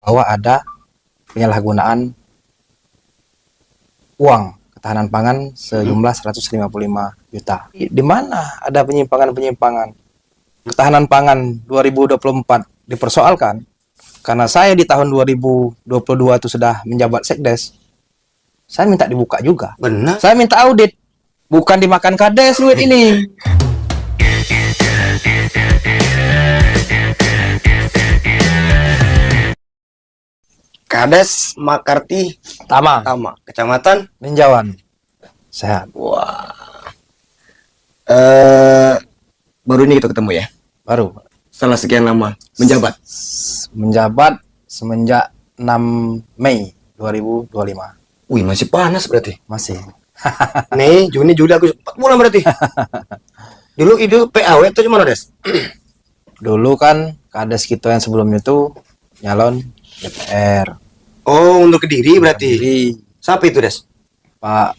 bahwa ada penyalahgunaan uang ketahanan pangan sejumlah 155 juta. Di mana ada penyimpangan-penyimpangan? Ketahanan pangan 2024 dipersoalkan karena saya di tahun 2022 itu sudah menjabat Sekdes. Saya minta dibuka juga. Benar. Saya minta audit, bukan dimakan kades duit ini. Kades Makarti Tama, Kecamatan Ninjawan. Sehat. Wah. Baru ini kita ketemu ya. Baru Setelah sekian lama menjabat. menjabat semenjak 6 Mei 2025. Wih, masih panas berarti. Masih. Mei, Juni, Juli, Agustus 4 bulan berarti. Dulu itu PAW atau gimana, Des? Dulu kan kades kita yang sebelumnya itu nyalon DPR. Oh, untuk Kediri berarti. Jadi Siapa itu, Des? Pak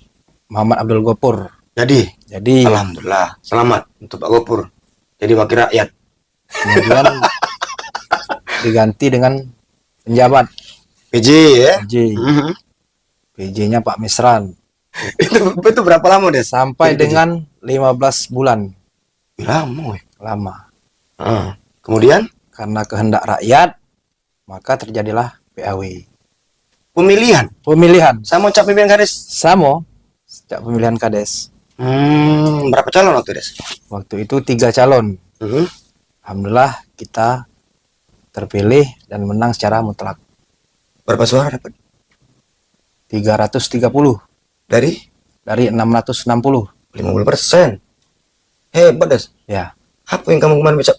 Muhammad Abdul Gopur. Jadi, Alhamdulillah. Selamat untuk Pak Gopur. Jadi wakil rakyat. Kemudian diganti dengan penjabat PJ ya. PJ. PJ-nya Pak Misran. itu berapa lama, Des? Sampai Jadi, dengan 15 bulan. lama, weh. Lama. Kemudian Karena kehendak rakyat, maka terjadilah PAW. pemilihan sama cap pimpinan Kades. Samo, sejak pemilihan kades. Berapa calon waktu, Des? Waktu itu 3 calon. Alhamdulillah kita terpilih dan menang secara mutlak. Berapa suara dapat? 330 Dari dari 660. 50%. Hebat, Des. Ya. Apa yang kamu kemarin bisa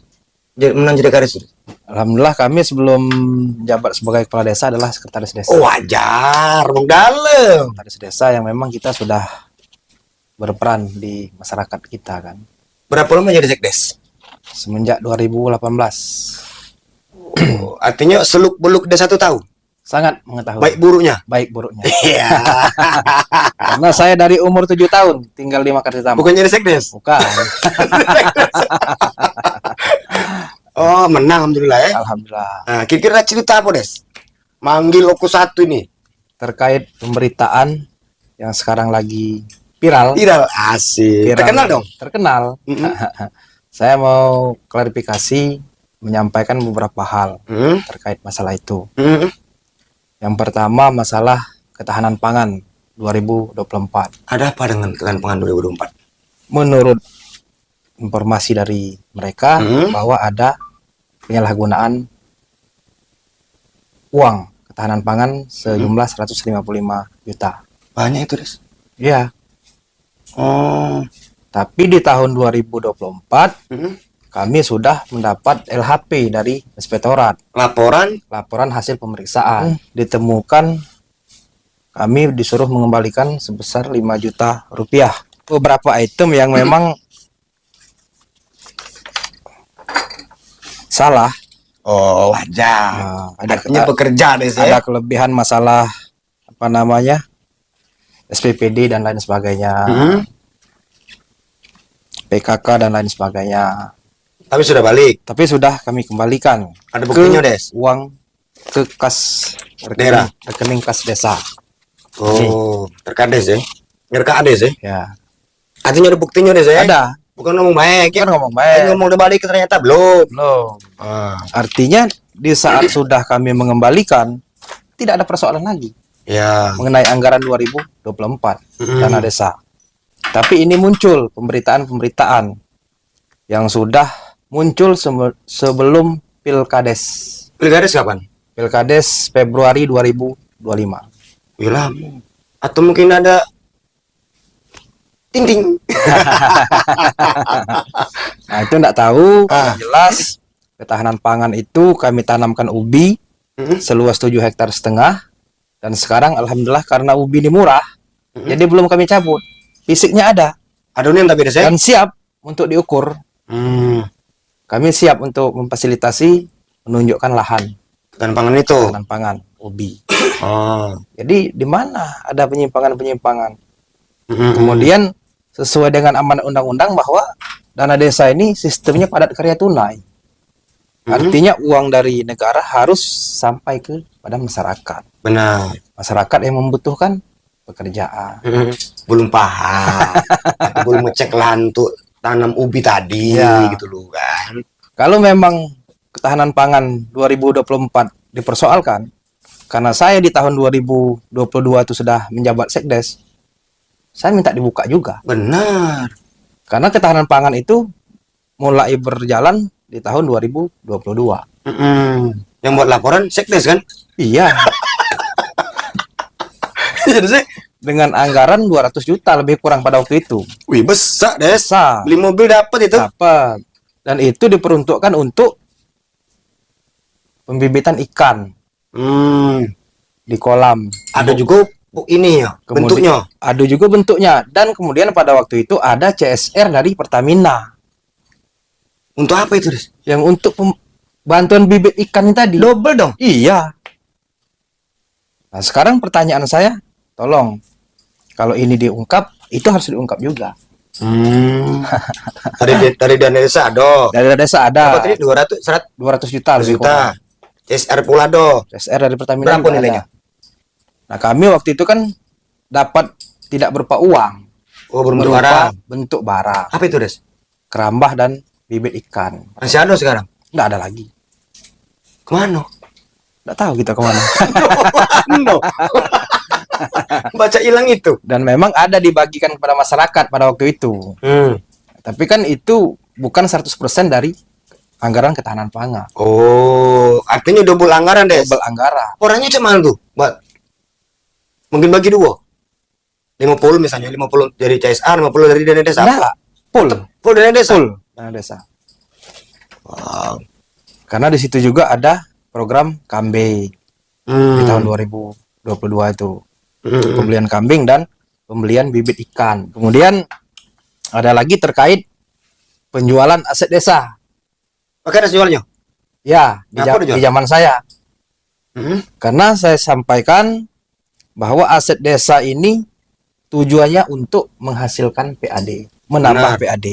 menang jadi Kades? Alhamdulillah kami sebelum jabat sebagai kepala desa adalah sekretaris desa. Oh, wajar, Bang Dalem. Sekretaris desa yang memang kita sudah berperan di masyarakat kita kan. Berapa lama jadi Sekdes? Semenjak 2018. Oh, artinya seluk-beluk desa itu tahu. Sangat mengetahui. Baik buruknya. Baik buruknya. Iya. Karena saya dari umur 7 tahun tinggal di Makarti Tama. Bukan jadi Sekdes. Bukan. Oh, menang alhamdulillah ya. Alhamdulillah. Nah, kira-kira cerita apa, Des? Manggil Loku 1 ini. Terkait pemberitaan yang sekarang lagi viral. Viral, asik. Viral. Terkenal dong. Terkenal. Saya mau klarifikasi, menyampaikan beberapa hal terkait masalah itu. Yang pertama masalah ketahanan pangan 2024. Ada apa dengan ketahanan pangan 2024? Menurut informasi dari mereka bahwa ada penyalahgunaan uang ketahanan pangan sejumlah 155 juta. Banyak itu, Des. Iya. Oh. Tapi di tahun 2024 kami sudah mendapat LHP dari Inspektorat. Laporan hasil pemeriksaan. Ditemukan kami disuruh mengembalikan sebesar 5 juta rupiah. Beberapa item yang memang salah. Oh, wajar. Nah, Artinya bekerja, Des, ya? Ada kelebihan masalah apa namanya SPPD dan lain sebagainya, PKK dan lain sebagainya. Tapi sudah balik. Tapi sudah kami kembalikan. Ada buktinya, Des? Uang ke kas Daerah. rekening kas desa. Oh, terkades ya? Terkades ya? Ya. Artinya ada buktinya, Des, ya? Ada. Bukan ngomong baik ya? Kan ngomong baik. Ngomong udah balik ternyata belum. Belum. Artinya di saat sudah kami mengembalikan tidak ada persoalan lagi Ya. mengenai anggaran 2024 dana desa. Tapi ini muncul pemberitaan-pemberitaan yang sudah muncul sebelum Pilkades. Pilkades kapan? Pilkades Februari 2025. Bila. Atau mungkin ada ting. Nah, itu enggak tahu. Yang jelas ketahanan pangan itu kami tanamkan ubi seluas 7,5 hektar. Dan sekarang alhamdulillah karena ubi ini murah, jadi belum kami cabut. Fisiknya ada. Adonan tapi Des, ya? Dan siap untuk diukur. Kami siap untuk memfasilitasi menunjukkan lahan Dan pangan itu. ketahanan pangan ubi. Oh. Jadi di mana ada penyimpangan-penyimpangan? Kemudian sesuai dengan amanat undang-undang bahwa dana desa ini sistemnya padat karya tunai. Artinya uang dari negara harus sampai ke pada masyarakat. Benar. Masyarakat yang membutuhkan pekerjaan. Belum paham. Atau belum ngecek lahan untuk tanam ubi tadi Ya. gitu loh kan. Kalau memang ketahanan pangan 2024 dipersoalkan, karena saya di tahun 2022 itu sudah menjabat Sekdes, saya minta dibuka juga. Benar. Karena ketahanan pangan itu mulai berjalan di tahun 2022. Yang buat laporan Sekdes kan? Iya, Jadi sih, dengan anggaran 200 juta lebih kurang pada waktu itu. wih besar Des. Besar. Beli mobil dapat itu. Dapat. Dan itu diperuntukkan untuk pembibitan ikan di kolam. Ada juga ini ya, bentuknya. Ada juga bentuknya. Dan kemudian pada waktu itu ada CSR dari Pertamina. Untuk apa itu, Des? Yang untuk bantuan bibit ikan ini tadi. Double dong. Iya. Nah, sekarang pertanyaan saya, tolong, kalau ini diungkap, itu harus diungkap juga. Dari dana desa ada. Dari desa ada. Apa tadi 200 juta lebih kurang. CSR pula do. CSR dari Pertamina Berapa juga nilainya? ada. Nah, kami waktu itu kan dapat tidak berupa uang, Oh, berbentuk berupa barang. bentuk barang, Apa itu, Des? kerambah dan bibit ikan. Masih ada sekarang? Nggak ada lagi. Kemana? Nggak tahu kita kemana. No. Baca hilang itu. Dan memang ada dibagikan kepada masyarakat pada waktu itu. Tapi kan itu bukan 100% dari anggaran ketahanan pangan. Oh, artinya double anggaran, Des. Double anggaran. Orangnya cuman tuh, buat mungkin bagi dua. 50 misalnya, 50 dari CSR, 50 dari dana desa. Enggak, full. Full dana desa. Full dana desa. Wow. Karena di situ juga ada program KAMBE di tahun 2022 itu. Pembelian kambing dan pembelian bibit ikan. Kemudian ada lagi terkait penjualan aset desa. Oke, ada jualnya. Ya, Apa dijual? di zaman saya. Karena saya sampaikan bahwa aset desa ini tujuannya untuk menghasilkan PAD, menambah Benar. PAD.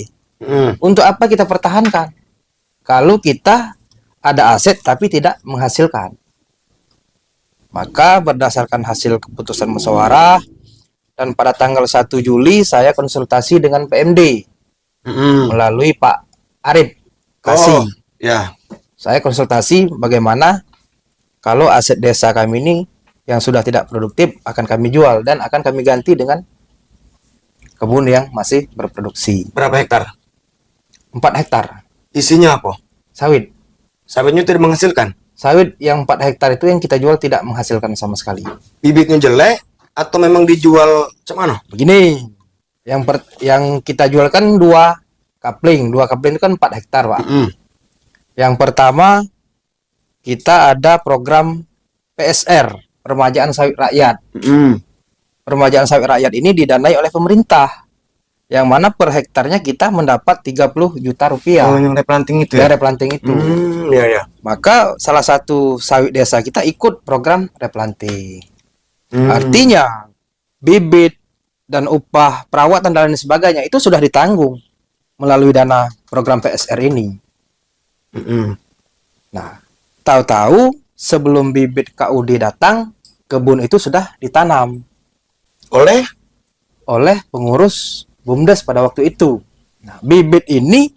Untuk apa kita pertahankan? Kalau kita ada aset tapi tidak menghasilkan. Maka berdasarkan hasil keputusan musyawarah dan pada tanggal 1 Juli saya konsultasi dengan PMD melalui Pak Arif Kasih. Ya. Saya konsultasi bagaimana kalau aset desa kami ini yang sudah tidak produktif akan kami jual dan akan kami ganti dengan kebun yang masih berproduksi. Berapa hektar? 4 hektar Isinya apa? sawit. Sawitnya tidak menghasilkan. Sawit yang 4 hektar itu yang kita jual tidak menghasilkan sama sekali. Bibitnya jelek atau memang dijual mana? Begini, yang kita jual kan 2 kapling. 2 kapling itu kan 4 hektar, Pak. Yang pertama, kita ada program PSR, Peremajaan Sawit Rakyat. Peremajaan Sawit Rakyat ini didanai oleh pemerintah. Yang mana per hektarnya kita mendapat 30 juta rupiah. Oh, yang replanting itu ya? Dari replanting itu. Iya, ya. Maka salah satu sawit desa kita ikut program replanting. Artinya bibit dan upah perawatan dan lain sebagainya itu sudah ditanggung melalui dana program PSR ini. Nah, tahu-tahu sebelum bibit KUD datang, kebun itu sudah ditanam oleh pengurus BUMDes pada waktu itu. Nah, bibit ini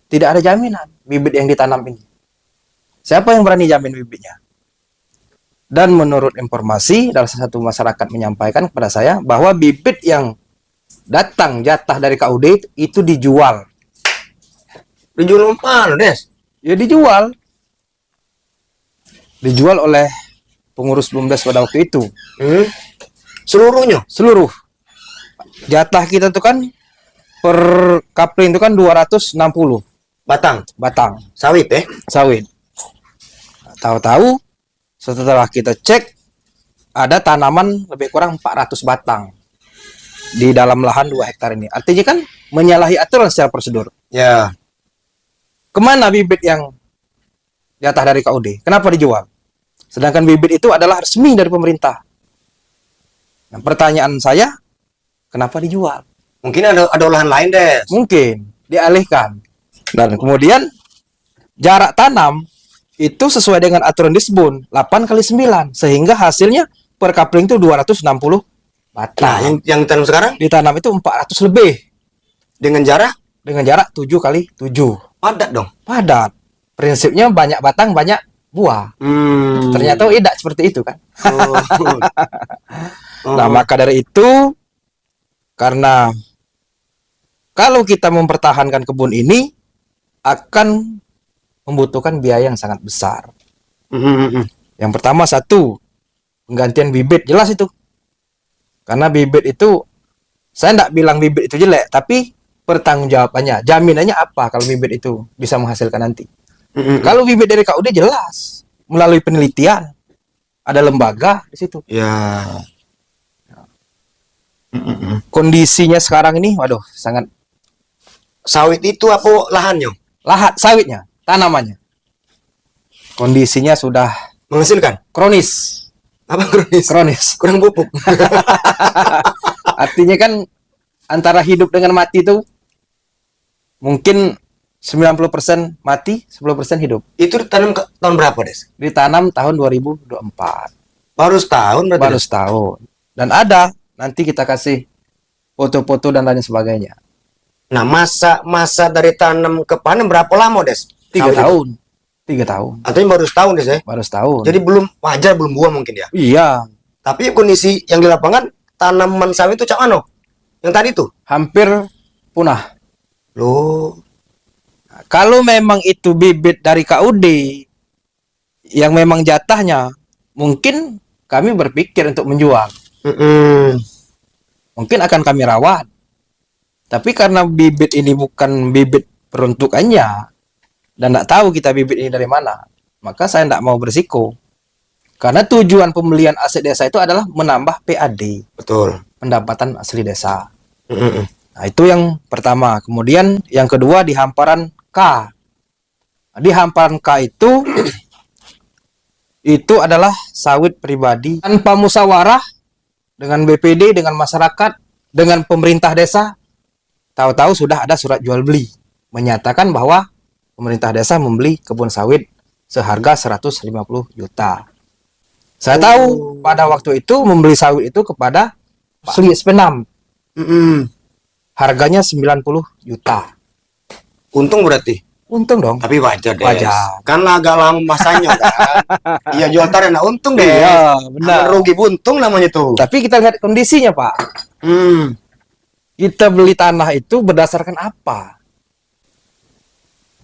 tidak ada jaminan, bibit yang ditanam ini. Siapa yang berani jamin bibitnya? Dan menurut informasi, salah satu masyarakat menyampaikan kepada saya bahwa bibit yang datang jatah dari KUD itu dijual. Dijual mana, Des? Ya dijual. Dijual oleh pengurus BUMDes pada waktu itu. Seluruhnya? Seluruh. Jatah kita tuh kan per kapling itu kan 260 batang Sawit sawit. Nah, tahu-tahu setelah kita cek ada tanaman lebih kurang 400 batang di dalam lahan 2 hektar ini. Artinya kan menyalahi aturan secara prosedur. Ya. Kemana bibit yang jatah dari KUD? Kenapa dijual? Sedangkan bibit itu adalah resmi dari pemerintah. Nah, pertanyaan saya, kenapa dijual? Mungkin ada olahan lain, Des. Mungkin dialihkan. Dan kemudian jarak tanam itu sesuai dengan aturan Disbun 8 kali 9 sehingga hasilnya per kapling itu 260 batang. Nah, yang tanam sekarang ditanam itu 400 lebih dengan jarak 7 kali 7. padat dong. Padat. Prinsipnya banyak batang banyak buah. Ternyata tidak seperti itu kan. Nah, maka dari itu, karena kalau kita mempertahankan kebun ini akan membutuhkan biaya yang sangat besar. Yang pertama, satu, penggantian bibit, jelas itu. Karena bibit itu, saya tidak bilang bibit itu jelek, tapi pertanggungjawabannya, jaminannya apa kalau bibit itu bisa menghasilkan nanti. Kalau bibit dari KUD jelas, melalui penelitian, ada lembaga di situ. Ya. Kondisinya sekarang ini, waduh, sangat. Sawit itu apa lahannya? Lahat sawitnya, tanamannya. Kondisinya sudah Menghasilkan? kronis. Apa kronis? Kronis. Kurang pupuk. Artinya kan antara hidup dengan mati itu mungkin 90% mati, 10% hidup. Itu ditanam tahun berapa, Des? Ditanam tahun 2024. Baru setahun berarti? Baru setahun. Dan ada, nanti kita kasih foto-foto dan lain sebagainya. Nah, masa dari tanam ke panen berapa lama, Des? 3 tahun. 3 tahun. Artinya baru setahun, Des, ya? Baru setahun. Jadi belum wajar, belum buah mungkin ya? Iya. Tapi kondisi yang di lapangan, tanaman sawit itu cak mano? Yang tadi tuh? Hampir punah. Loh. Kalau memang itu bibit dari KUD yang memang jatahnya, mungkin kami berpikir untuk menjual. Mungkin akan kami rawat. Tapi karena bibit ini bukan bibit peruntukannya dan tidak tahu kita bibit ini dari mana, maka saya tidak mau berisiko. Karena tujuan pembelian aset desa itu adalah menambah PAD. Betul. Pendapatan asli desa. Nah, itu yang pertama. Kemudian yang kedua di hamparan K. Di hamparan K itu adalah sawit pribadi tanpa musyawarah dengan BPD, dengan masyarakat, dengan pemerintah desa. Tahu-tahu sudah ada surat jual beli menyatakan bahwa pemerintah desa membeli kebun sawit seharga 150 juta. Saya tahu pada waktu itu membeli sawit itu kepada Pak Sli SP6. Harganya 90 juta. Untung berarti? Untung dong. Tapi wajar deh. Wajar. Kan agak lama masanya kan. Iya jual tarena untung deh. Iya, benar. Rugi buntung namanya tuh. Tapi kita lihat kondisinya, Pak. Kita beli tanah itu berdasarkan apa?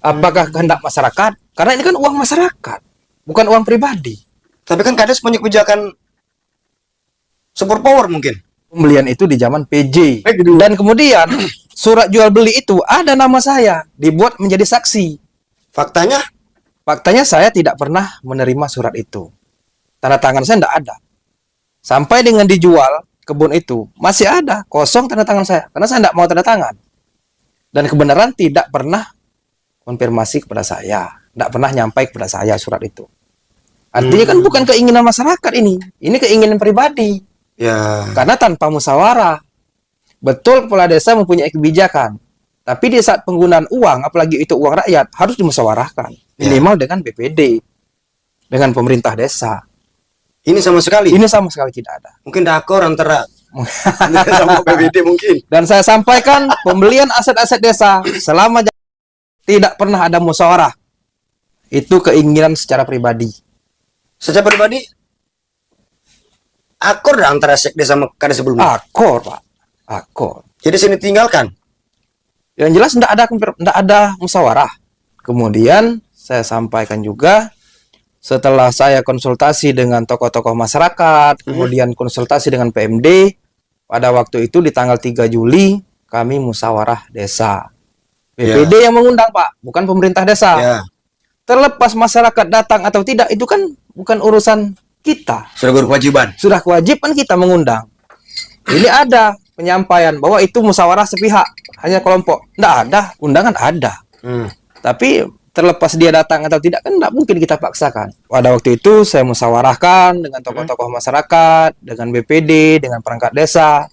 Apakah kehendak masyarakat? Karena ini kan uang masyarakat, bukan uang pribadi. Tapi kan kades punya kebijakan super power mungkin. Pembelian itu di zaman PJ. Dan kemudian surat jual beli itu ada nama saya, dibuat menjadi saksi. Faktanya? Faktanya saya tidak pernah menerima surat itu. Tanda tangan saya tidak ada. Sampai dengan dijual kebun itu masih ada kosong tanda tangan saya, karena saya tidak mau tanda tangan. Dan kebenaran tidak pernah konfirmasi kepada saya, tidak pernah nyampai kepada saya surat itu. Artinya kan bukan keinginan masyarakat ini keinginan pribadi. Ya. Karena tanpa musyawarah. Betul kepala desa mempunyai kebijakan, tapi di saat penggunaan uang, apalagi itu uang rakyat, harus dimusyawarahkan. Minimal dengan BPD, dengan pemerintah desa. Ini sama sekali tidak ada. Mungkin dakor antara sama BPD mungkin. Dan saya sampaikan pembelian aset-aset desa selama tidak pernah ada musyawarah. Itu keinginan secara pribadi. Secara pribadi akor antara sekde sama kades sebelumnya. Akor, Pak. Akor. Jadi sini tinggalkan. Yang jelas tidak ada musyawarah. Kemudian saya sampaikan juga setelah saya konsultasi dengan tokoh-tokoh masyarakat, kemudian konsultasi dengan PMD, pada waktu itu di tanggal 3 Juli kami musyawarah desa. BPD yang mengundang, Pak, bukan pemerintah desa. Terlepas masyarakat datang atau tidak, itu kan bukan urusan kita. Sudah berkewajiban. Sudah kewajiban kita mengundang. Ini ada penyampaian bahwa itu musyawarah sepihak, hanya kelompok. Tidak ada, undangan ada. Tapi terlepas dia datang atau tidak, kan tidak mungkin kita paksakan. Pada waktu itu saya musyawarahkan dengan tokoh-tokoh masyarakat, dengan BPD, dengan perangkat desa,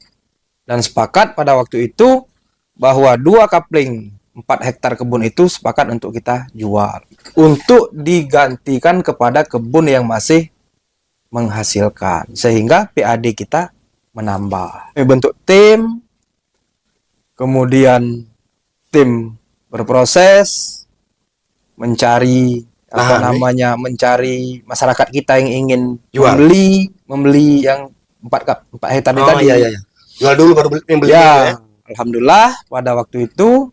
dan sepakat pada waktu itu bahwa 2 kapling 4 hektar kebun itu sepakat untuk kita jual. Untuk digantikan kepada kebun yang masih menghasilkan. Sehingga PAD kita menambah. Bentuk tim, kemudian tim berproses, mencari mencari masyarakat kita yang ingin membeli yang 4 hektar tadi. Iya. Jual dulu baru beli ya. Alhamdulillah pada waktu itu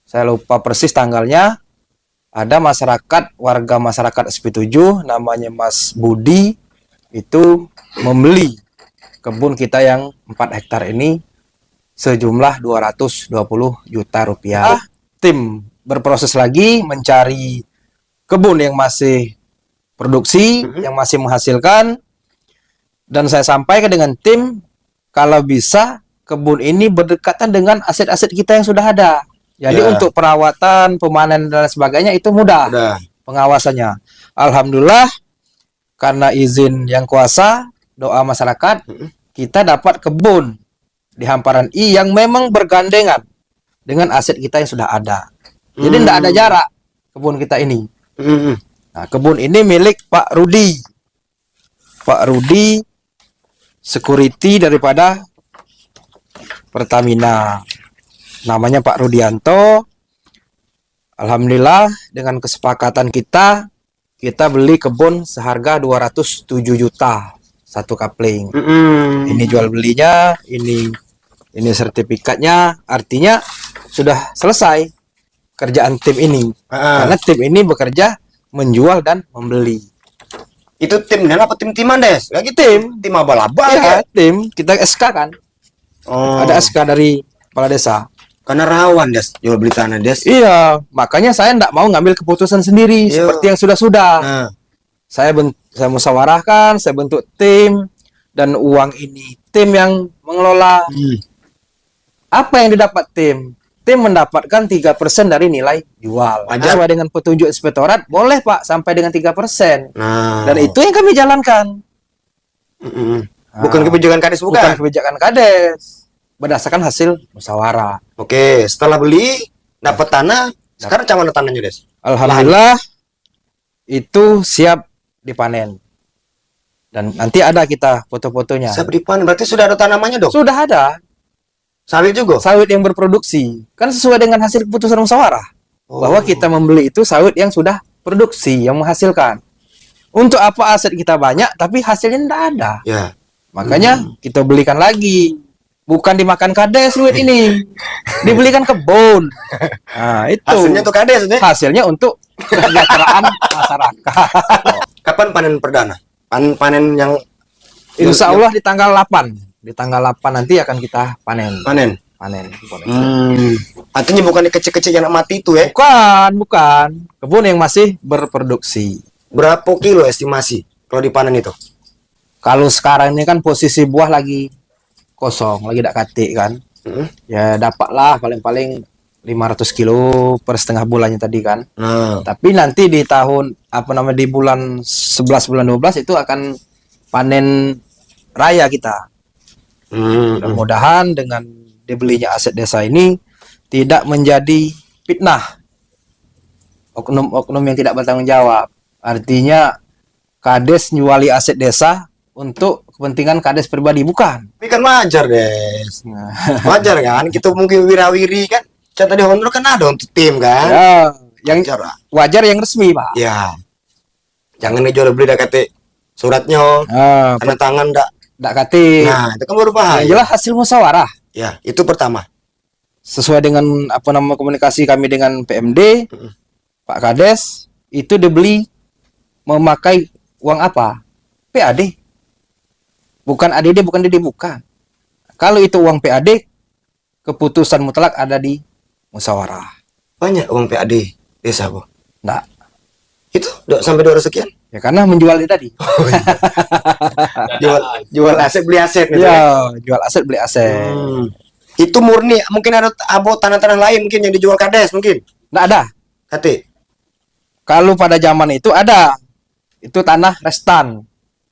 saya lupa persis tanggalnya, ada warga masyarakat SP7 namanya Mas Budi itu membeli kebun kita yang 4 hektar ini sejumlah 220 juta rupiah. Tim berproses lagi mencari kebun yang masih produksi, yang masih menghasilkan, dan saya sampaikan dengan tim kalau bisa kebun ini berdekatan dengan aset-aset kita yang sudah ada. Jadi untuk perawatan, pemanen dan sebagainya itu mudah pengawasannya. Alhamdulillah karena izin yang kuasa, doa masyarakat, kita dapat kebun di hamparan I yang memang bergandengan dengan aset kita yang sudah ada. Jadi tidak ada jarak kebun kita ini. Nah, kebun ini milik Pak Rudi. Pak Rudi security daripada Pertamina. Namanya Pak Rudianto. Alhamdulillah dengan kesepakatan kita beli kebun seharga 207 juta satu kapling. Ini jual belinya, ini sertifikatnya, artinya sudah selesai kerjaan tim ini. Karena tim ini bekerja menjual dan membeli. Itu tim dan apa tim-timan, Des? Lagi tim abal-abal ya, tim kita SK kan. Ada SK dari kepala desa. Karena rawan, Des, jual beli tanah, Des. Iya, makanya saya tidak mau ngambil keputusan sendiri seperti yang sudah-sudah. Saya musyawarahkan, saya bentuk tim, dan uang ini tim yang mengelola. Apa yang didapat tim? Tim mendapatkan 3% dari nilai jual. Sesuai dengan petunjuk inspektorat, boleh Pak sampai dengan 3%. Dan itu yang kami jalankan. Bukan kebijakan Kades, bukan kebijakan Kades. Berdasarkan hasil musyawarah. Oke, setelah beli dapat tanah, sekarang macam mana tanahnya, Des? Alhamdulillah itu siap dipanen. Dan nanti ada kita foto-fotonya. Siap dipanen, berarti sudah ada tanamannya, Dok? Sudah ada. Sawit juga? Sawit yang berproduksi. Kan sesuai dengan hasil keputusan musyawarah. Bahwa kita membeli itu sawit yang sudah produksi, yang menghasilkan. Untuk apa aset kita banyak, tapi hasilnya tidak ada. Ya. Makanya kita belikan lagi. Bukan dimakan Kades duit ini. Dibelikan kebun. Nah, itu. Hasilnya untuk Kades, ne? Hasilnya untuk kesejahteraan masyarakat. Kapan panen perdana? Panen yang Insya Allah di tanggal 8. Di tanggal 8 nanti akan kita panen. Panen. Artinya bukan di kecil-kecil yang mati itu ya? Bukan. Kebun yang masih berproduksi. Berapa kilo estimasi kalau dipanen itu? Kalau sekarang ini kan posisi buah lagi kosong, lagi tidak katik kan. Ya dapatlah paling-paling 500 kilo per setengah bulannya tadi kan. Tapi nanti di tahun di bulan 11 bulan 12 itu akan panen raya kita. Mudah-mudahan dengan dibelinya aset desa ini tidak menjadi fitnah oknum yang tidak bertanggung jawab. Artinya Kades nyuali aset desa untuk kepentingan Kades pribadi, bukan. Tapi kan wajar, Des. Wajar kan? Kita mungkin wirawiri kan. Tadi honor kan ada untuk tim kan. Ya, yang wajar yang resmi, Pak. Ya. Jangan ngejual beli kate suratnya. Karena tangan ndak kate. Nah, itu kan baru bahaya. Jelas hasil musyawarah. Ya, itu pertama. Sesuai dengan komunikasi kami dengan PMD, Pak Kades itu dibeli memakai uang apa? PAD. Bukan ADD, bukan DD, bukan. Kalau itu uang PAD, keputusan mutlak ada di musyawarah. Banyak uang PAD desa, Bu? Enggak. Itu sampai 200 sekian? Ya karena menjual itu tadi. jual aset beli aset gitu. Ya, jual aset beli aset. Itu murni, mungkin ada tanah-tanah lain mungkin yang dijual Kades mungkin. Enggak ada. Kate. Kalau pada zaman itu ada. Itu tanah restan.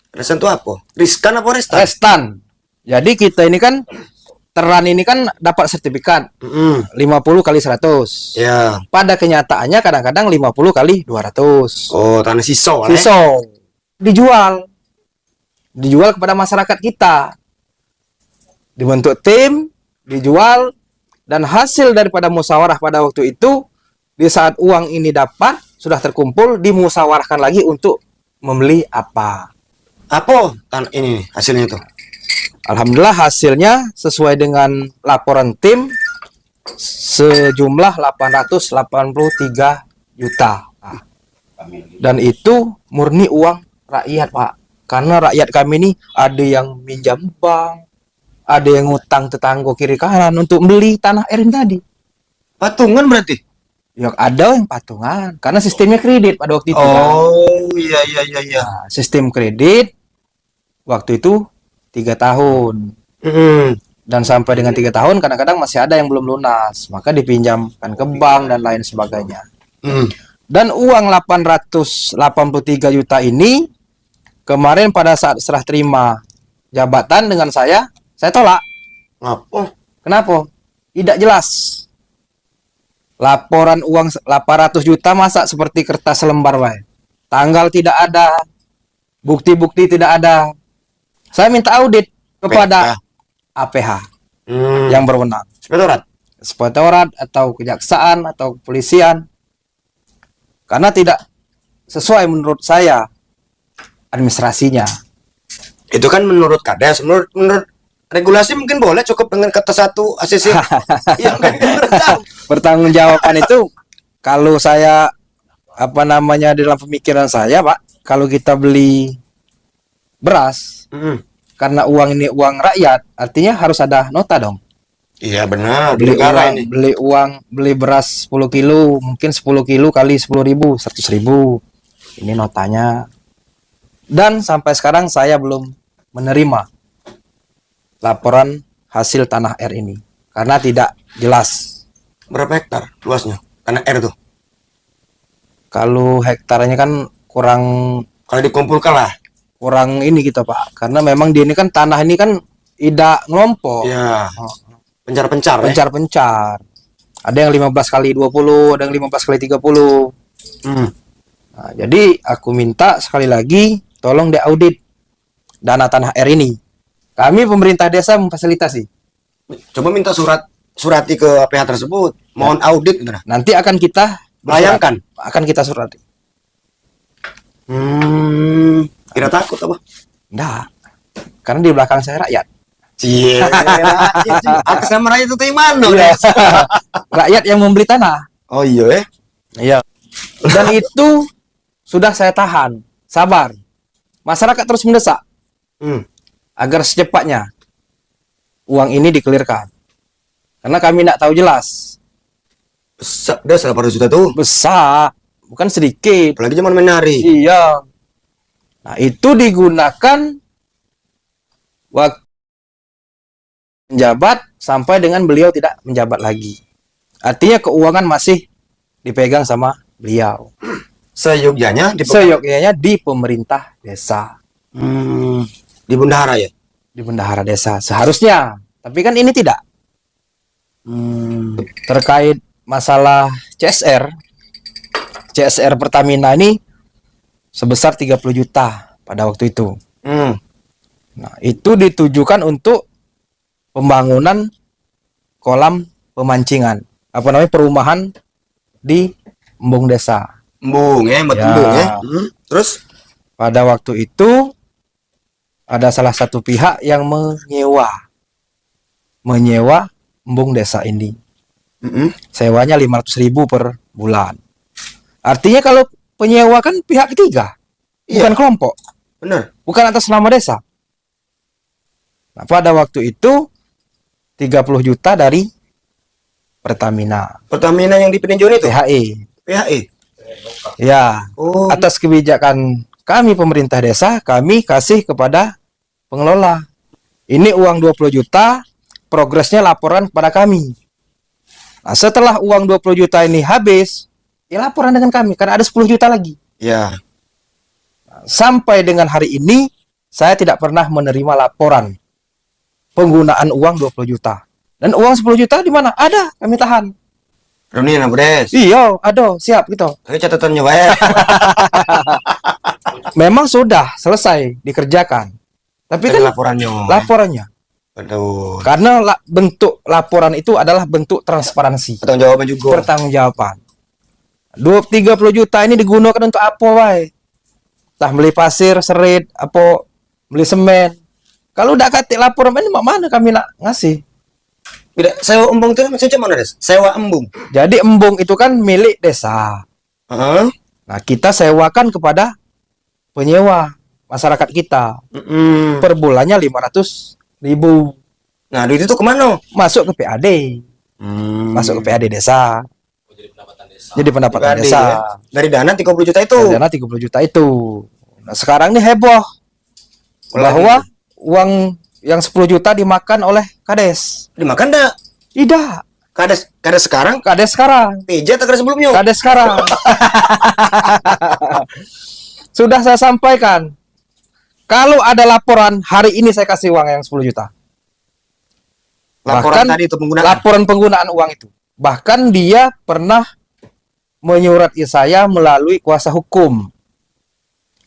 Restan itu apa? Riskan apa restan? Restan. Jadi kita ini kan meteran ini kan dapat sertifikat 50 kali 100. Ya. Pada kenyataannya kadang-kadang 50 kali 200. Oh, tanah sisau. Sisau. Dijual kepada masyarakat kita. Dibentuk tim, dijual, dan hasil daripada musyawarah pada waktu itu, di saat uang ini dapat, sudah terkumpul, dimusyawarahkan lagi untuk membeli apa. Apa ini hasilnya itu? Alhamdulillah hasilnya sesuai dengan laporan tim sejumlah 883 juta. Nah, dan itu murni uang rakyat, Pak. Karena rakyat kami ini ada yang minjam bank, ada yang ngutang tetangga kiri kanan untuk beli tanah air ini tadi. Patungan berarti? Ya ada yang patungan, karena sistemnya kredit pada waktu itu. Oh, iya. Nah, sistem kredit waktu itu 3 tahun. Dan sampai dengan 3 tahun kadang-kadang masih ada yang belum lunas, maka dipinjamkan ke bank dan lain sebagainya. Dan uang 883 juta ini kemarin pada saat serah terima jabatan dengan saya tolak. Kenapa? Tidak jelas. Laporan uang 800 juta masa seperti kertas lembar, Pak. Tanggal tidak ada, bukti-bukti tidak ada. Saya minta audit kepada APH yang berwenang. Inspektorat atau kejaksaan atau kepolisian. Karena tidak sesuai menurut saya administrasinya. Itu kan menurut Kades, menurut regulasi mungkin boleh cukup dengan kata satu ACC. Yang Pertanggungjawaban itu kalau saya dalam pemikiran saya, Pak, kalau kita beli beras karena uang ini uang rakyat, artinya harus ada nota dong. Iya benar. Beli beras 10 kilo, mungkin 10 kilo kali 10.000, 100.000. Ini notanya. Dan sampai sekarang saya belum menerima laporan hasil tanah air ini karena tidak jelas. Berapa hektar luasnya tanah air tuh? Kalau hektarnya kan kurang, kalau dikumpulkan lah kurang ini kita, Pak, karena memang dia ini kan tanah ini kan tidak ngelompok. Ya. Pencar-pencar. Ada yang 15 kali 20, ada yang 15 kali 30. Nah, jadi aku minta sekali lagi tolong diaudit dana tanah air ini. Kami pemerintah desa memfasilitasi. Coba minta surati ke APH tersebut, mohon audit gitu. Nanti akan kita layangkan, akan kita surati. Kira takut apa? Enggak. Karena di belakang saya rakyat. Cie, aku sama rakyat itu mana? Rakyat yang membeli tanah. Oh iya Iya. Dan itu sudah saya tahan, sabar. Masyarakat terus mendesak agar secepatnya uang ini dikelirkan. Karena kami tidak tahu jelas. Besar, dah 800 juta tuh. Besar, bukan sedikit. Apalagi zaman menari. Iya. Nah, itu digunakan waktu menjabat sampai dengan beliau tidak menjabat lagi. Artinya keuangan masih dipegang sama beliau. Seyogyanya di pemerintah desa. Di bendahara ya? Di bendahara desa seharusnya. Tapi kan ini tidak. Terkait masalah CSR Pertamina ini sebesar 30 juta pada waktu itu. Nah, itu ditujukan untuk pembangunan kolam pemancingan. Perumahan di Embung Desa. Embung ya. Terus pada waktu itu ada salah satu pihak yang menyewa Embung Desa ini. Sewanya 500.000 per bulan. Artinya kalau penyewa kan pihak ketiga, bukan kelompok. Benar. Bukan atas nama desa. Nah, pada waktu itu 30 juta dari Pertamina. Pertamina yang di peninjauan itu? PHE. Ya. Atas kebijakan kami pemerintah desa, kami kasih kepada pengelola. Ini uang 20 juta, progresnya laporan kepada kami. Nah, setelah uang 20 juta ini habis, ya laporan dengan kami, karena ada 10 juta lagi. Ya. Sampai dengan hari ini, saya tidak pernah menerima laporan penggunaan uang 20 juta. Dan uang 10 juta di mana? Ada, kami tahan. Reuni na Des. Iya, ada, siap gitu. Tapi catatannya wae. Memang sudah selesai dikerjakan. Tapi kan laporannya. Aduh. Karena bentuk laporan itu adalah bentuk transparansi. Pertanggungjawaban juga. Pertanggungjawaban. 30 juta ini digunakan untuk apa, wae? Tah beli pasir, serit, apa beli semen. Kalau udah katik laporan ini mana kami nak ngasih? Tidak, sewa embung itu maksudnya mana, Des? Sewa embung. Jadi embung itu kan milik desa. Nah, kita sewakan kepada penyewa masyarakat kita. Per bulannya 500.000. Nah, duit itu kemana? Masuk ke PAD. Masuk ke PAD desa. Jadi pendapatan desa. Ya? Dari dana 30 juta itu. Dari dana 30 juta itu. Nah, sekarang ini heboh bahwa uang yang 10 juta dimakan oleh Kades. Dimakan enggak? Tidak. Kades sekarang? Kades sekarang. Pijat atau sebelumnya? Kades sekarang. Sudah saya sampaikan. Kalau ada laporan, hari ini saya kasih uang yang 10 juta. Laporan tadi itu penggunaan? Laporan penggunaan uang itu. Bahkan dia pernah menyurati saya melalui kuasa hukum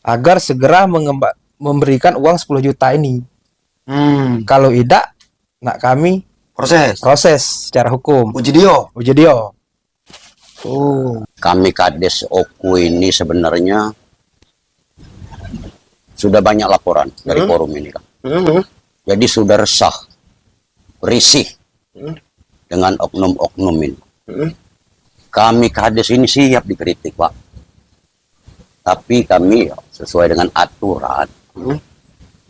agar segera memberikan uang 10 juta ini. Kalau tidak, nak kami proses secara hukum. Uji dia. Kami Kades Oku ini sebenarnya sudah banyak laporan dari forum ini, kan. Jadi sudah resah, risih dengan oknum-oknum ini. Kami Kades ini siap dikritik, Pak. Tapi kami sesuai dengan aturan.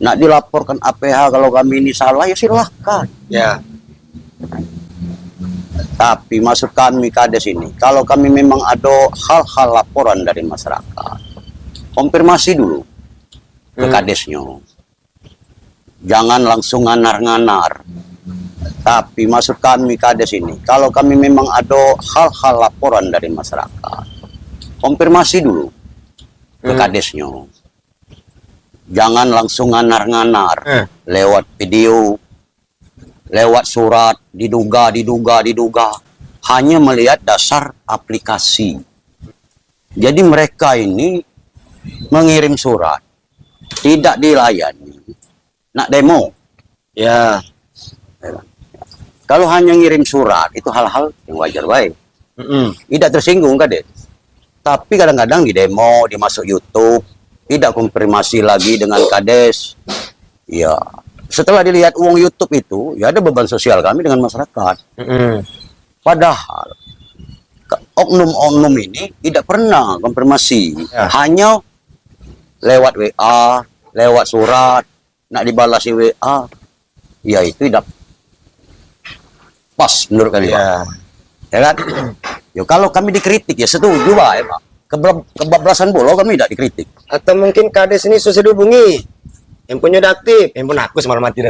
Nak dilaporkan APH kalau kami ini salah, ya silahkan. Ya. Tapi maksud kami Kades ini, kalau kami memang ada hal-hal laporan dari masyarakat, konfirmasi dulu ke Kadesnya. Jangan langsung nganar-nganar. Tapi maksud kami Kades ini, kalau kami memang ada hal-hal laporan dari masyarakat, konfirmasi dulu ke Kadesnya. Jangan langsung nganar-nganar lewat video, lewat surat, diduga. Hanya melihat dasar aplikasi. Jadi mereka ini mengirim surat, tidak dilayani. Nak demo. Ya. Kalau hanya ngirim surat, itu hal-hal yang wajar baik. Tidak tersinggung, Kades. Tapi kadang-kadang di demo, dimasuk YouTube, tidak konfirmasi lagi dengan Kades. Ya, setelah dilihat uang YouTube itu, ya ada beban sosial kami dengan masyarakat. Padahal oknum-oknum ini tidak pernah konfirmasi, hanya lewat WA, lewat surat, nak dibalasi WA, ya itu tidak pas menurut kami, Pak. Ya kan? Ya kalau kami dikritik ya setuju, Pak, ya, Pak. Kebablasan bola kami tidak dikritik. Atau mungkin Kades ini susah dihubungi. Handphonenya udah aktif. Handphone aku semalam mati dah.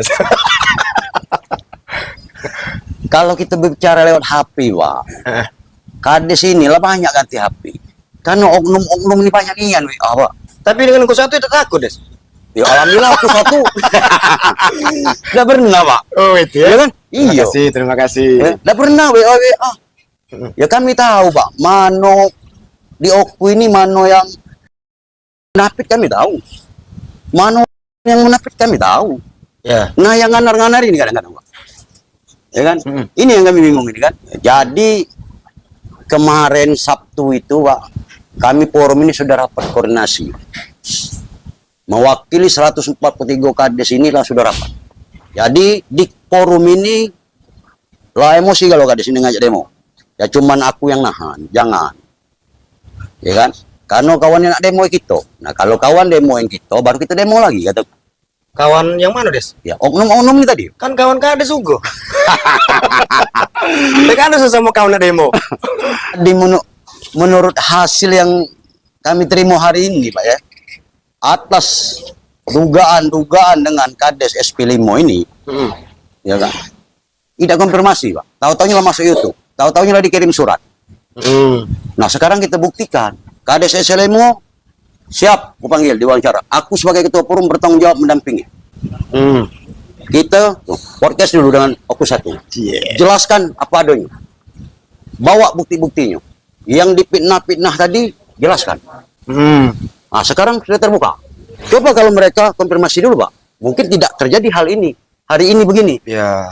Kalau kita bicara lewat HP, Pak, Kades inilah banyak ganti HP. Karena oknum-oknum ini banyak nian, Pak. Tapi dengan aku satu itu takut, Des. Ya alhamdulillah aku satu. Tidak pernah, Pak. Oh itu ya, ya kan? Iya. Terima kasih. Tidak pernah WA. Ya kami tahu, Pak. Mano di Oku ini mano yang munafik kami tahu. Mano yang munafik kami tahu. Ya. Nah yang nganar-nganar ini kadang-kadang, Pak. Ya kan? Ini yang kami bingung ini kan. Jadi kemarin Sabtu itu, Pak, kami forum ini sudah rapat koordinasi. Mewakili 143 Kades inilah sudah rapat. Jadi di forum ini lah emosi kalau Kades ini ngajak demo. Ya cuman aku yang nahan, jangan. Ya kan? Karena kawannya nak demo kita. Nah kalau kawan demo yang kita, baru kita demo lagi, kata. Kawan yang mana, Des? Ya oknum-oknum ini tadi. Kan kawan Kades Ugo. Kan ada sesama kawan demo. Di menurut hasil yang kami terima hari ini, Pak, ya, atas dugaan-dugaan dengan Kades SP5 ini, ya kan, tidak konfirmasi, Pak. Tahu-taunya lah masuk YouTube, tahu-taunya lah dikirim surat. Nah sekarang kita buktikan, Kades SP5 siap, aku panggil diwawancara. Aku sebagai ketua forum bertanggung jawab mendampingi. Kita podcast dulu dengan Oku 1. Jelaskan apa adanya. Bawa bukti-buktinya. Yang dipitnah-pitnah tadi, jelaskan. Nah, sekarang sudah terbuka. Coba kalau mereka konfirmasi dulu, Pak. Mungkin tidak terjadi hal ini. Hari ini begini. Ya.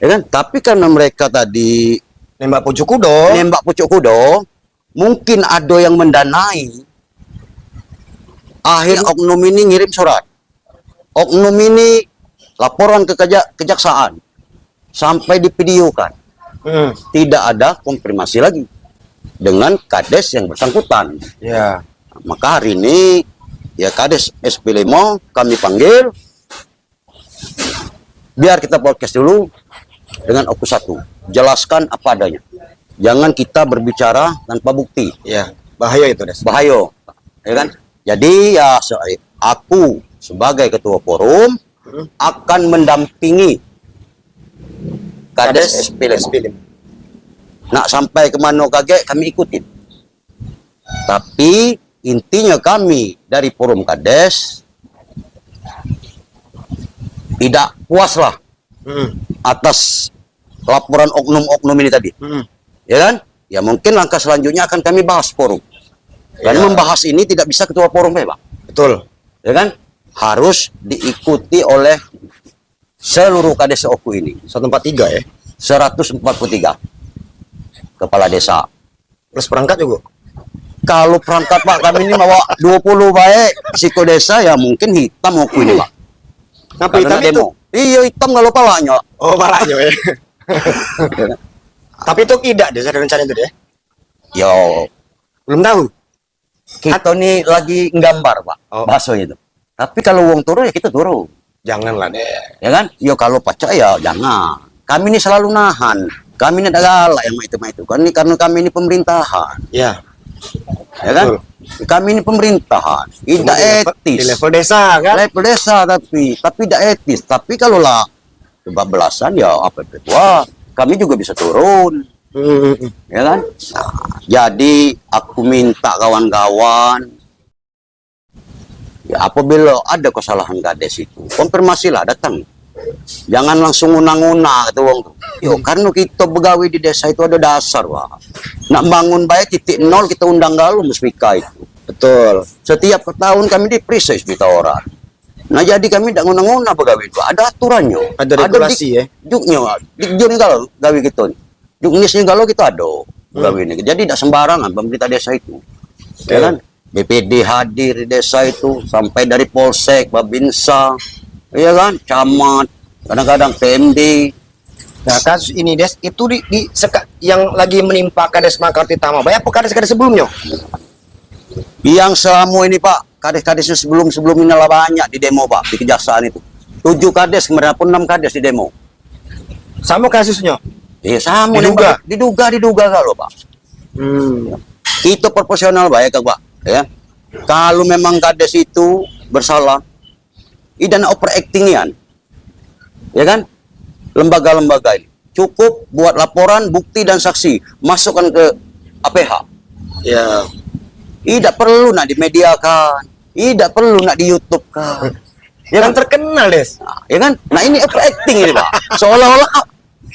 Ya kan? Tapi karena mereka tadi Nembak pucuk kudo, mungkin ada yang mendanai. Akhir oknum ini ngirim surat. Oknum ini laporan ke kejaksaan. Sampai divideokan. Tidak ada konfirmasi lagi dengan kades yang bersangkutan. Ya. Maka hari ini ya kades SP5 kami panggil. Biar kita podcast dulu dengan Oku 1. Jelaskan apa adanya. Jangan kita berbicara tanpa bukti. Ya, bahaya itu, Des. Bahaya. Ya kan? Jadi ya aku sebagai ketua forum akan mendampingi kades SP5. Nak sampai kemana kaget kami ikutin. Tapi intinya kami dari forum kades tidak puaslah atas laporan oknum-oknum ini tadi. Ya kan? Ya mungkin langkah selanjutnya akan kami bahas forum. Karena membahas ini tidak bisa ketua forum, Pak. Betul. Ya kan? Harus diikuti oleh seluruh kades Oku ini. 143 ya. 143 kepala desa. Plus perangkat juga. Kalau perangkat, Pak, kami ini bawa 20 baik psiko desa, ya mungkin hitam Oku ini, Pak. Kenapa hitam itu? Demo. Iya, hitam kalau palanya. Oh, palanya ya. Tapi itu tidak desa rencana itu deh. Yo, Belum tahu. kita nih lagi nggambar, Pak. Oh. Bahasa itu. Tapi kalau uang turun ya kita turun. Janganlah deh. Ya kan? Yo kalau pacak ya jangan. Kami ini selalu nahan. Kami ini ada galak yang itu. Karena kami ini pemerintahan. Ya. Ya kan? Betul. Kami ini pemerintahan. Tidak etis. Di level desa kan? Level desa tapi tidak etis. Tapi kalau lah kebablasan ya apa itu? Wah, kami juga bisa turun. Ya kan? Nah, jadi aku minta kawan-kawan, ya apabila ada kesalahan kades itu, konfirmasilah, datang. Jangan langsung nguna-nguna gitu wong. Yo, karena kita begawi di desa itu ada dasar, Pak. Nak bangun baik titik nol kita undang galuh muspika itu. Betul. Setiap tahun kami diperiksa seperti orang. Nah, jadi kami tidak nguna-nguna begawi itu. Ada aturannya. Ada regulasi ya. Juknya, juknya galau gawi gitu. Juknisnya galau kita ada. Gawi ini. Jadi tidak sembarangan pemerintah desa itu. Ya kan? BPD hadir di desa itu sampai dari Polsek, Babinsa, ya kan? Camat, kadang-kadang PMD. Nah, kasus ini Des itu yang lagi menimpa Kades Makartitama. Banyak kades-kades sebelumnya. Yang selama ini, Pak, kades-kadesnya sebelum ini lah banyak di demo, Pak, di kejaksaan itu. 7 kades, kemarin pun 6 kades di demo. Sama kasusnya. Iya, sama. Diduga kalau, Pak. Kita proporsional baik, Pak. Ya. Kalau memang kades itu bersalah, idana overactingian. Ya kan? Lembaga-lembaga ini cukup buat laporan, bukti dan saksi, masukkan ke APH. Ya. Tidak perlu nak dimediakan, tidak perlu nak di YouTube kan. Ya kan terkenal, Des. Nah, ya kan? Nah, ini overacting ini, Pak. Seolah-olah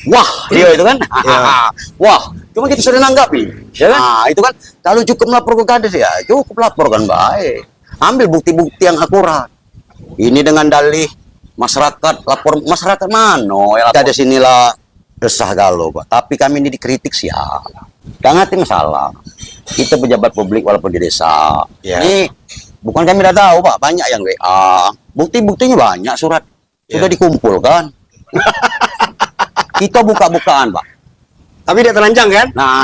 wah, dia itu kan. Ya. Wah, cuma kita sudah nanggapi. Ya kan? Nah, itu kan kalau cukup melapor ke kades ya, cukup laporkan baik. Ambil bukti-bukti yang akurat. Ini dengan dalih masyarakat, lapor masyarakat mano ya lapor. Kades inilah resah galau, Pak. Tapi kami ini dikritik sih ya. Jangan ngerti masalah. Kita pejabat publik walaupun di desa. Ya. Ini bukan kami tidak tahu, Pak. Banyak yang WA. Bukti-buktinya banyak, surat sudah dikumpulkan. Kita buka-bukaan, Pak. Tapi dia telanjang kan? Nah,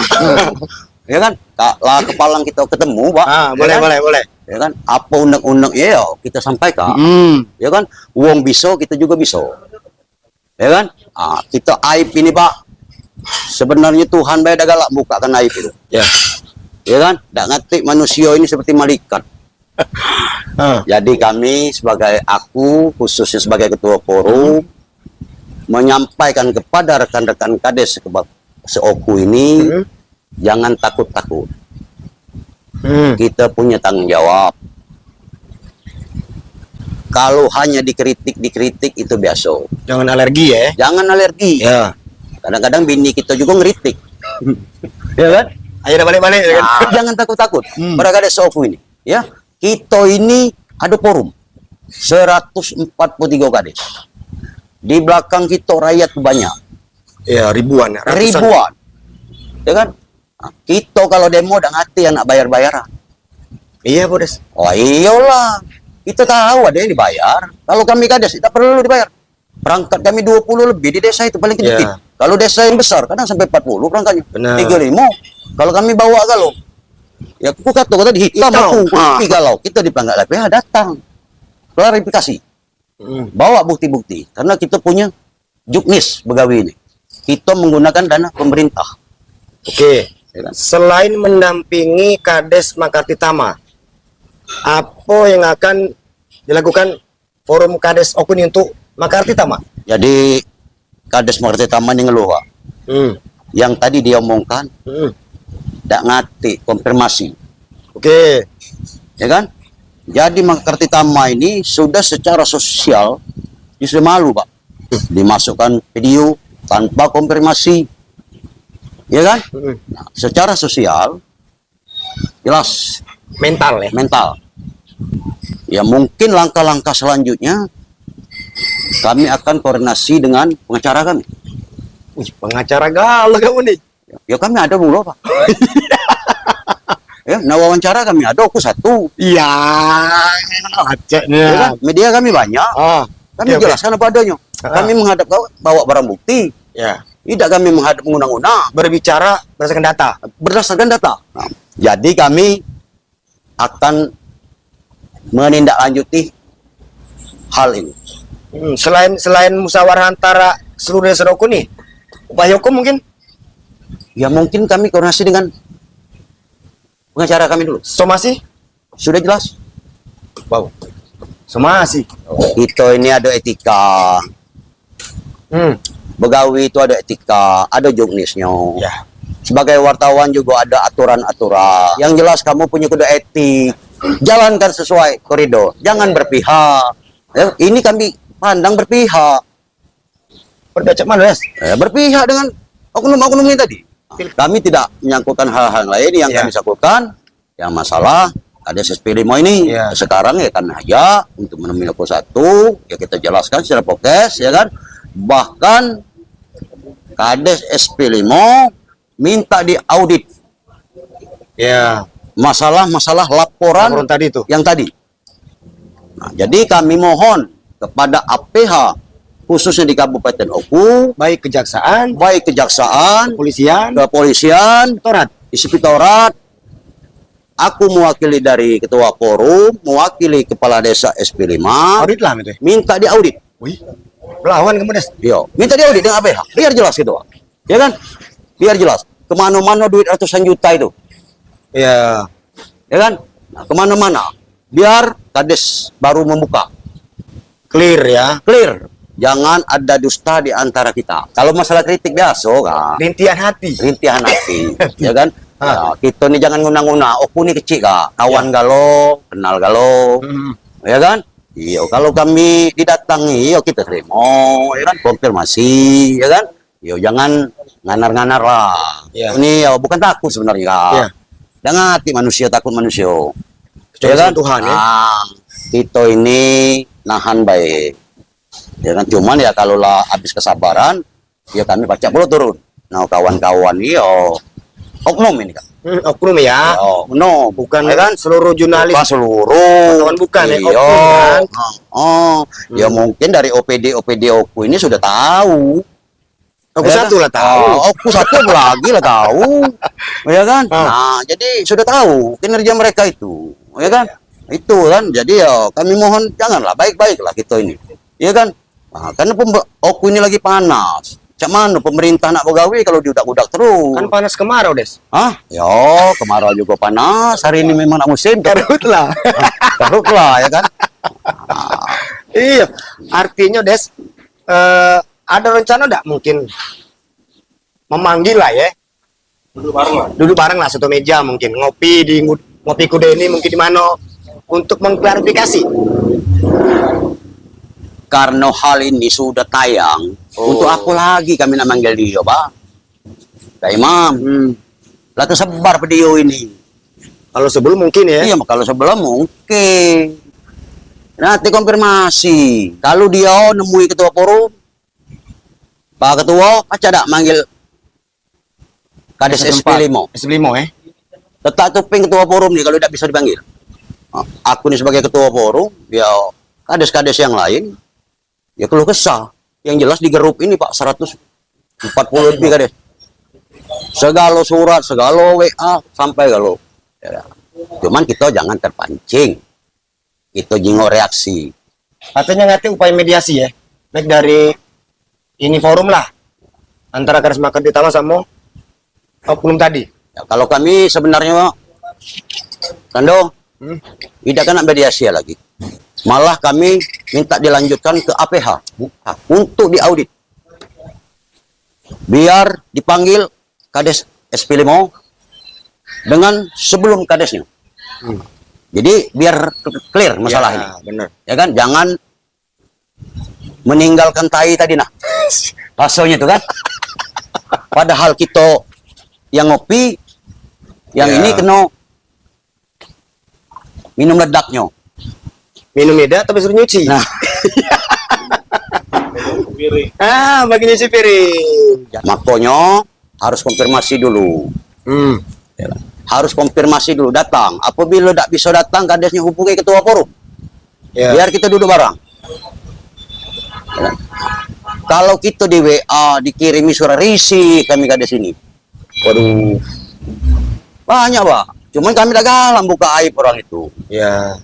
ya kan? Lah kepalang kita ketemu, Pak. Boleh, ya kan? boleh. Ya kan? Apa undang-undang ya kita sampaikan. Ya kan? Uang bisa kita juga bisa. Ya kan? Kita aib ini, Pak. Sebenarnya Tuhan baik dah galak bukakan aib itu. Ya. Ya kan? Tak ngerti manusia ini seperti malaikat. Jadi kami sebagai aku khususnya sebagai ketua forum menyampaikan kepada rekan-rekan kades seoku ini jangan takut-takut. Kita punya tanggung jawab. Kalau hanya dikritik itu biasa. Jangan alergi ya. Jangan alergi. Ya. Kadang-kadang bini kita juga ngeritik. Ya kan? Ayo udah balik-balik ya kan. Jangan takut-takut. Mereka ada sofu ini. Ya, kita ini ada forum 143 kades. Di belakang kita rakyat banyak. Ya, ribuan ya. Ratusan. Ribuan. Ya kan? Nah, kita kalau demo udah ngati anak bayar-bayaran. Iya, Bodes. Oh iyalah. Kita tahu ada yang dibayar. Kalau kami kades tidak perlu dibayar. Perangkat kami 20 lebih di desa itu paling sedikit. Ya. Kalau desa yang besar kadang sampai 40 perangkatnya. Benar. 35. Kalau kami bawa kalau ya aku kata di hitam aku. Tapi kalau kita dipanggil LPH datang. Klarifikasi. Bawa bukti-bukti karena kita punya juknis begawi ini. Kita menggunakan dana pemerintah. Oke. Ya kan? Selain mendampingi Kades Makartitama, apa yang akan dilakukan forum Kades Okuni untuk Makartitama? Jadi Kades Makartitama ini ngeluh, Pak. Yang tadi dia omongkan tidak ngerti konfirmasi. Oke. Ya kan? Jadi Makartitama ini sudah secara sosial justru malu, Pak. Dimasukkan video tanpa konfirmasi. Ya kan? Nah, secara sosial jelas Mental ya. mental. Ya mungkin langkah-langkah selanjutnya kami akan koordinasi dengan pengacara kami. Wih, pengacara galau kamu nih. Ya kami ada mulu, Pak. Ya, nah wawancara kami ada, aku satu. Iya, Ya kan? Media kami banyak. Kami Oke, oke. jelaskan apa adanya. Kami menghadap kau bawa barang bukti. Ya. Tidak kami menghadap mengundang-undang. Berbicara berdasarkan data. Berdasarkan data. Nah, jadi kami akan menindaklanjuti hal ini. Selain musyawarah antara seluruh desa Okuni, upaya hukum mungkin Ya mungkin kami koordinasi dengan pengacara kami dulu. somasi. Sudah jelas. Wow. Somasi. Kita ini ada etika. Begawi itu ada etika, ada juknisnya. Ya. Sebagai wartawan juga ada aturan-aturan. Yang jelas kamu punya kode etik. Jalankan sesuai koridor. Jangan berpihak. Ya, ini kami pandang berpihak. Berpihak mana, Des? Berpihak dengan oknum-oknum ini tadi. Kami tidak menyangkutkan hal-hal lain yang Ya. kami sangkutkan. Yang masalah ada SP5 ini. Ya. Sekarang ya kan aja untuk menemui 01 ya kita jelaskan secara podcast ya kan. Bahkan Kades SP5 minta diaudit Ya. masalah-masalah laporan Tadi itu. yang tadi. Nah, jadi kami mohon kepada APH khususnya di Kabupaten Oku, Baik kejaksaan, baik kejaksaan, kepolisian, kepolisian, Torat. inspektorat, aku mewakili dari ketua forum, mewakili kepala desa SP5, Audit lah itu. minta diaudit. Wih. Lawan kamu, Des. Yo, minta diaudit dengan APH, biar jelas gitu, Pak. Ya kan? Biar jelas. Kemana-mana duit ratusan juta itu, Ya. ya kan? Nah, kemana-mana. Biar Kades baru membuka. Clear ya. Clear. Jangan ada dusta di antara kita. Kalau masalah kritik biasa, kan? Rintihan hati. Rintihan hati, ya kan? Ah. Nah, kita nih jangan nguna-nguna. Oku nih kecil, Kak. Kawan galo, kenal galo. Ya kan? Iya, kalau kami didatangi, yo kita terima, ya kan? Konfirmasi, ya kan? Yo jangan nganar-nganar lah. Ya. Ini ya bukan takut sebenarnya, Kak. Ya. Jangan hati manusia takut manusia. Kecuali sama Tuhan, ya. Nah, kita ini nahan baik. Ya kan? Cuman ya kalau lah habis kesabaran, ya kami baca pula turun. Nah, kawan-kawan iyo oknum ini, Kak. Oknum ya. Oh, no, Bukan ya kan? seluruh jurnalis. Bukan seluruh. Kawan bukan ya, Iya. oknum kan? Oh, ya mungkin dari OPD Oku ini sudah tahu. Aku Ya satu kan? lah tahu. Oku satu lagi lah tahu. Ya kan? Ah. Nah, jadi sudah tahu kinerja mereka itu. Ya kan? Itu kan. Jadi ya kami mohon janganlah baik-baiklah kita ini. Ya kan? Nah, karena Oku ini lagi panas. Cak mana pemerintah nak pegawai kalau diudak-udak terus? Kan panas kemarau, Des. Hah? Yo, kemarau juga panas. Hari ini memang nak musim. Karut lah. Karut lah, ya kan? Iya. Artinya, Des, ada rencana enggak mungkin memanggil lah ya? Duduk bareng lah satu meja mungkin. Ngopi di Ngopi Kuda ini mungkin di mana? untuk mengklarifikasi. Karena hal ini sudah tayang, untuk apa lagi kami nak manggil dia, Pak? Kak Imam, lah tersebar video ini. Kalau sebelum mungkin ya. Iya, kalau sebelum mungkin. Nanti konfirmasi. Kalau dia nemui ketua forum, Pak Ketua, aca tak manggil Kades SP5. SP5 ya. Tetap tuping ketua forum nih kalau tidak bisa dipanggil. Aku nih sebagai ketua forum, ya kades-kades yang lain, ya keluh kesah. Yang jelas di grup ini Pak 140 lebih kades. Segala surat, segala WA, sampai kalau. Ya. Cuman kita jangan terpancing. Itu jingok reaksi. Katanya nanti upaya mediasi ya. Baik dari ini forum lah. Antara Karisma Kertitama sama oknum tadi. Ya, kalau kami sebenarnya, Kando, tidak kena mediasi lagi. Malah kami minta dilanjutkan ke APH untuk diaudit. Biar dipanggil Kades SP5 dengan sebelum kadesnya. Jadi biar clear masalah ini. Benar. Ya kan, jangan meninggalkan tai tadi nah. Pasonya itu kan. Padahal kita yang ngopi, yang ini kena minum ledaknya. Minum beda tapi suruh nyuci. Nah, bagi nyuci piring. makanya harus konfirmasi dulu. Harus konfirmasi dulu, datang. Apabila tidak bisa datang, kadesnya hubungi ketua forum. Biar kita duduk bareng. Ya. Kalau kita di WA dikirimi surat risih kami kades ini. Waduh. Banyak, Pak. Cuman kami tak galang buka aib orang itu. Ya.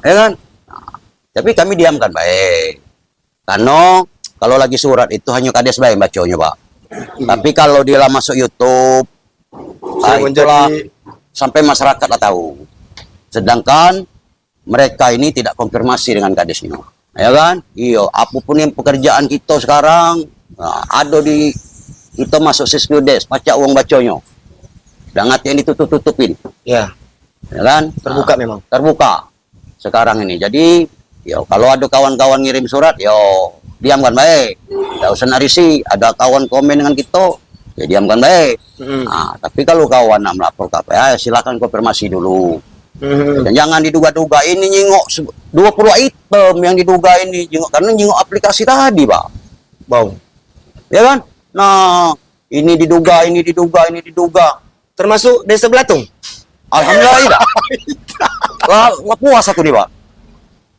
Ya kan? Nah, tapi kami diamkan baik. Karena kalau lagi surat itu hanya kades baik bacanya, Pak. Tapi kalau dia lah masuk YouTube, itulah sampai masyarakat lah tahu. Sedangkan mereka ini tidak konfirmasi dengan kadesnya. Ya kan? Iya, apapun yang pekerjaan kita sekarang, nah, ada di kita masuk siskudes, pacak uang bacanya. Dan yang ditutup-tutupin. Ya. Ya kan? Terbuka Nah, memang. Terbuka sekarang ini. Jadi, yo kalau ada kawan-kawan ngirim surat, yo diamkan baik. Tidak usah narisi. Ada kawan komen dengan kita, ya diamkan baik. Nah, tapi kalau kawan nak melapor ke APH, silakan konfirmasi dulu. Dan jangan diduga-duga ini nyingok 20 item yang diduga ini jingok karena nyingok aplikasi tadi, Pak. Bau. Ya kan? Nah, ini diduga. Termasuk Desa Belatung. Alhamdulillah tidak. Lah puas aku nih, Pak.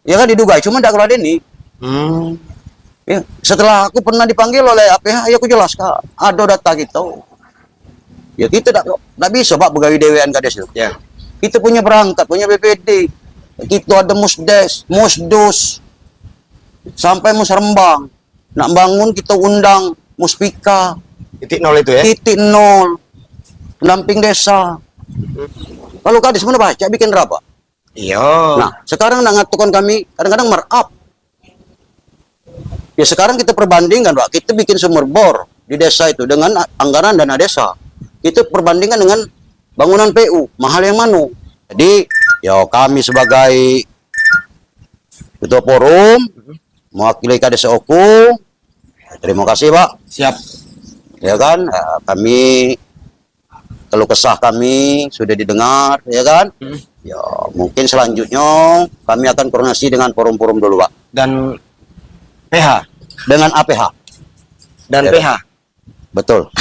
Ya kan diduga, cuma tidak ada ini. Ya, setelah aku pernah dipanggil oleh APH, ya aku jelaskan. Ada data kita. Ya kita tidak bisa, Pak, pegawai dewan kades itu. Ya. Kita punya perangkat, punya BPD. Kita ada musdes, musdus. Sampai musrembang. Nak bangun kita undang muspika. Titik nol itu ya. Titik nol. Pendamping desa. Kalau kades mana baca bikin berapa? Iya. Nah, sekarang nak ngatukan kami kadang-kadang markup. Ya sekarang kita perbandingkan, Pak. Kita bikin sumur bor di desa itu dengan anggaran dana desa. Kita perbandingkan dengan bangunan PU, mahal yang mana? Jadi, ya kami sebagai ketua forum mewakili Kades Oku. Terima kasih, Pak. Siap. Ya kan, kami kalau kesah kami sudah didengar, ya kan? Ya, mungkin selanjutnya kami akan koordinasi dengan forum-forum dulu, Pak. Dan PH. Dengan APH. Dan Ya, PH. Betul.